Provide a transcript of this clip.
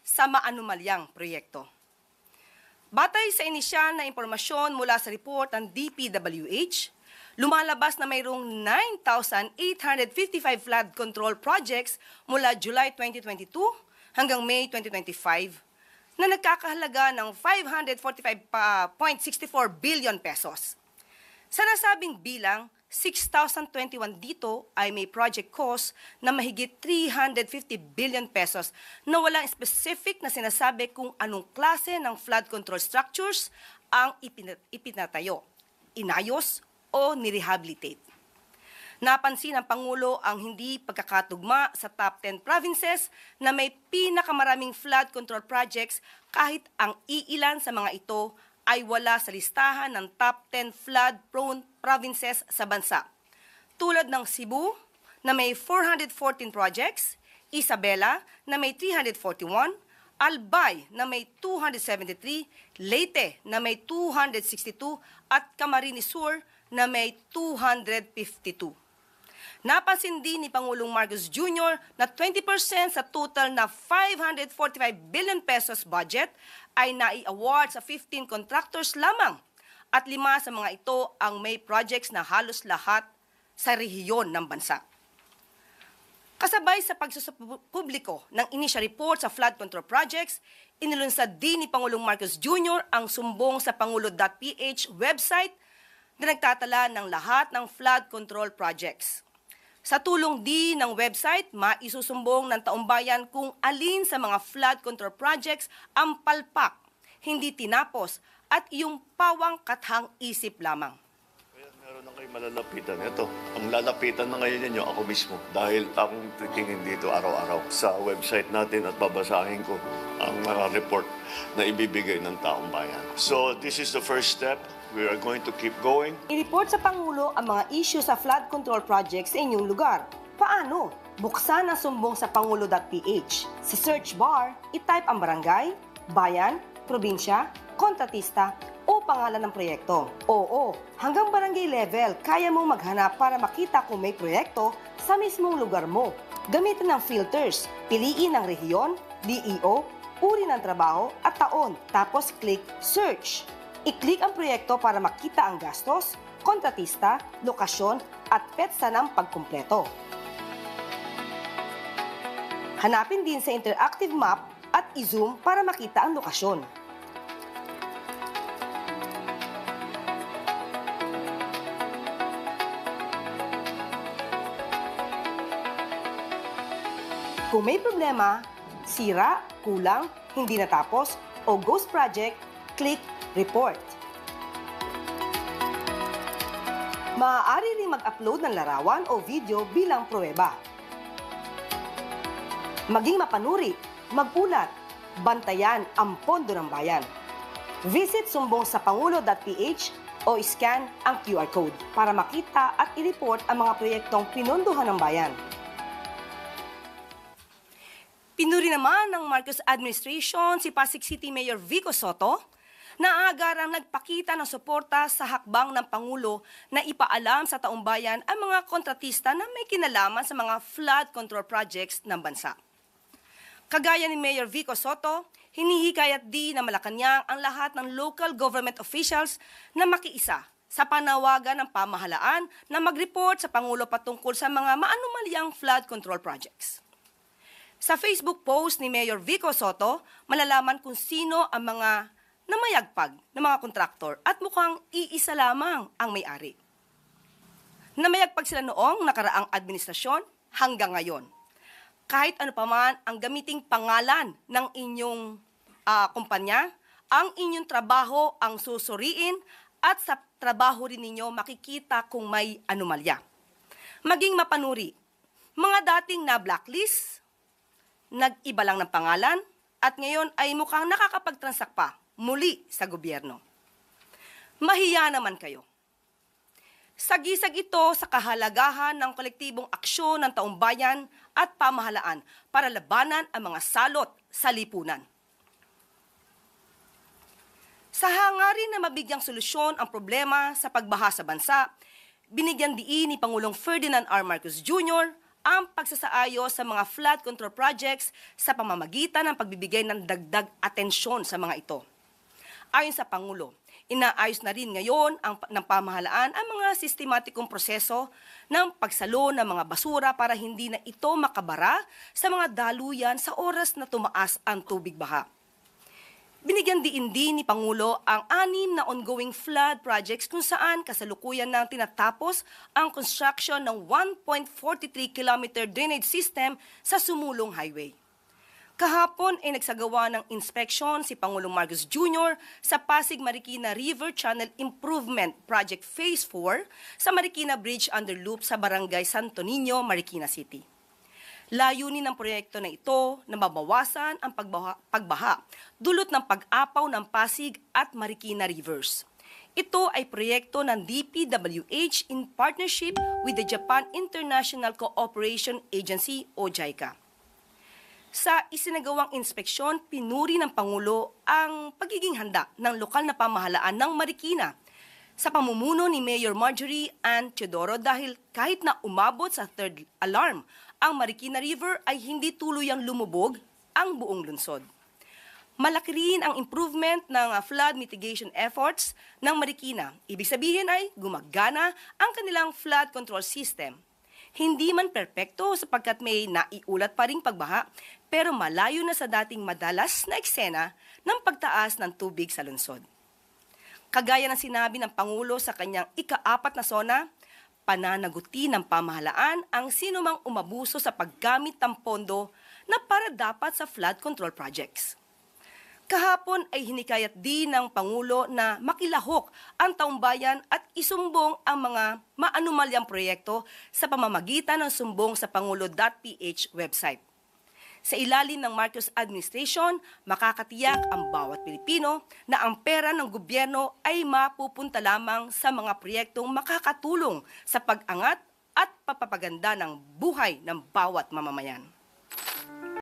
sa maanumalyang proyekto. Batay sa inisyal na impormasyon mula sa report ng DPWH, lumalabas na mayroong 9,855 flood control projects mula July 2022 hanggang May 2025 na nagkakahalaga ng 545.64 billion pesos. Sa nasabing bilang, 6,021 dito ay may project cost na mahigit 350 billion pesos na walang specific na sinasabi kung anong klase ng flood control structures ang ipinatayo, inayos o nirehabilitate. Napansin ng Pangulo ang hindi pagkakatugma sa top 10 provinces na may pinakamaraming flood control projects kahit ang iilan sa mga ito ay wala sa listahan ng top 10 flood-prone provinces sa bansa. Tulad ng Cebu na may 414 projects, Isabela na may 341, Albay na may 273, Leyte na may 262 at Camarines Sur na may 252. Napansin din ni Pangulong Marcos Jr. na 20% sa total na 545 billion pesos budget ay nai-award sa 15 contractors lamang at 5 sa mga ito ang may projects na halos lahat sa rehiyon ng bansa. Kasabay sa pagsusupubliko ng initial report sa flood control projects, inilunsad din ni Pangulong Marcos Jr. ang sumbong sa pangulo.ph website na nagtatala ng lahat ng flood control projects. Sa tulong din ng website, maisusumbong ng taumbayan kung alin sa mga flood control projects ang palpak, hindi tinapos, at iyong pawang kathang isip lamang. Kaya meron na kayo malalapitan. Ito, ang lalapitan na ngayon ninyo, ako mismo. Dahil akong titingin dito araw-araw sa website natin at babasahin ko ang mga report na ibibigay ng taong bayan. So, this is the first step. We are going to keep going. I-report sa Pangulo ang mga issue sa flood control projects sa inyong lugar. Paano? Buksan ang sumbong sa pangulo.ph. Sa search bar, itype ang barangay, bayan, probinsya, kontratista o pangalan ng proyekto. Oo, hanggang barangay level, kaya mong maghanap para makita kung may proyekto sa mismong lugar mo. Gamitin ng filters, piliin ang rehiyon, DEO, uri ng trabaho at taon, tapos click search. I-click ang proyekto para makita ang gastos, kontratista, lokasyon at petsa ng pagkumpleto. Hanapin din sa interactive map at i-zoom para makita ang lokasyon. Kung may problema, sira, kulang, hindi natapos o ghost project, click report. Maaari rin mag-upload ng larawan o video bilang pruweba. Maging mapanuri, magulat, bantayan ang pondo ng bayan. Visit sumbong sa pangulo.ph o scan ang QR code para makita at i-report ang mga proyektong pinondohan ng bayan. Pinuri naman ng Marcos administration si Pasig City Mayor Vico Sotto na agarang nagpakita ng suporta sa hakbang ng Pangulo na ipaalam sa taumbayan ang mga kontratista na may kinalaman sa mga flood control projects ng bansa. Kagaya ni Mayor Vico Sotto, hinihikayat din na Malacanang ang lahat ng local government officials na makiisa sa panawagan ng pamahalaan na mag-report sa Pangulo patungkol sa mga maanumalyang flood control projects. Sa Facebook post ni Mayor Vico Sotto, malalaman kung sino ang mga namayagpag ng mga kontraktor at mukhang iisa lamang ang may-ari. Namayagpag sila noong nakaraang administrasyon hanggang ngayon. Kahit ano pa man ang gamiting pangalan ng inyong kumpanya, ang inyong trabaho ang susuriin at sa trabaho rin ninyo makikita kung may anomalya. Maging mapanuri, mga dating na blacklist, nag-iba lang ng pangalan at ngayon ay mukhang nakakapagtransak pa muli sa gobyerno. Mahiya naman kayo. Sagisag ito sa kahalagahan ng kolektibong aksyon ng taumbayan at pamahalaan para labanan ang mga salot sa lipunan. Sa hangarin na mabigyang solusyon ang problema sa pagbaha sa bansa, binigyan diin ni Pangulong Ferdinand R. Marcos Jr. ang pagsasaayos sa mga flood control projects sa pamamagitan ng pagbibigay ng dagdag atensyon sa mga ito. Ayon sa Pangulo, inaayos na rin ngayon ng pamahalaan ang mga sistematikong proseso ng pagsalo ng mga basura para hindi na ito makabara sa mga daluyan sa oras na tumaas ang tubig baha. Binigyan din ni Pangulo ang 6 na ongoing flood projects kung saan kasalukuyan nang tinatapos ang construction ng 1.43 kilometer drainage system sa Sumulong Highway. Kahapon ay nagsagawa ng inspeksyon si Pangulong Marcos Jr. sa Pasig Marikina River Channel Improvement Project Phase 4 sa Marikina Bridge Underloop sa Barangay Santo Niño, Marikina City. Layunin ng proyekto na ito na mabawasan ang pagbaha dulot ng pag-apaw ng Pasig at Marikina Rivers. Ito ay proyekto ng DPWH in partnership with the Japan International Cooperation Agency o JICA. Sa isinagawang inspeksyon, pinuri ng Pangulo ang pagiging handa ng lokal na pamahalaan ng Marikina sa pamumuno ni Mayor Marjorie Ann Teodoro dahil kahit na umabot sa third alarm, ang Marikina River ay hindi tuluyang lumubog ang buong lungsod. Malaki rin ang improvement ng flood mitigation efforts ng Marikina. Ibig sabihin ay gumagana ang kanilang flood control system. Hindi man perpekto sapagkat may naiulat pa ring pagbaha, pero malayo na sa dating madalas na eksena ng pagtaas ng tubig sa lungsod. Kagaya ng sinabi ng Pangulo sa kanyang ika-4 na zona, pananagutin ng pamahalaan ang sinumang umabuso sa paggamit ng pondo na para dapat sa flood control projects. Kahapon ay hinikayat din ng Pangulo na makilahok ang taumbayan at isumbong ang mga maanumalyang proyekto sa pamamagitan ng sumbong sa pangulo.ph website. Sa ilalim ng Marcos administration, makakatiyak ang bawat Pilipino na ang pera ng gobyerno ay mapupunta lamang sa mga proyektong makakatulong sa pag-angat at pagpapaganda ng buhay ng bawat mamamayan.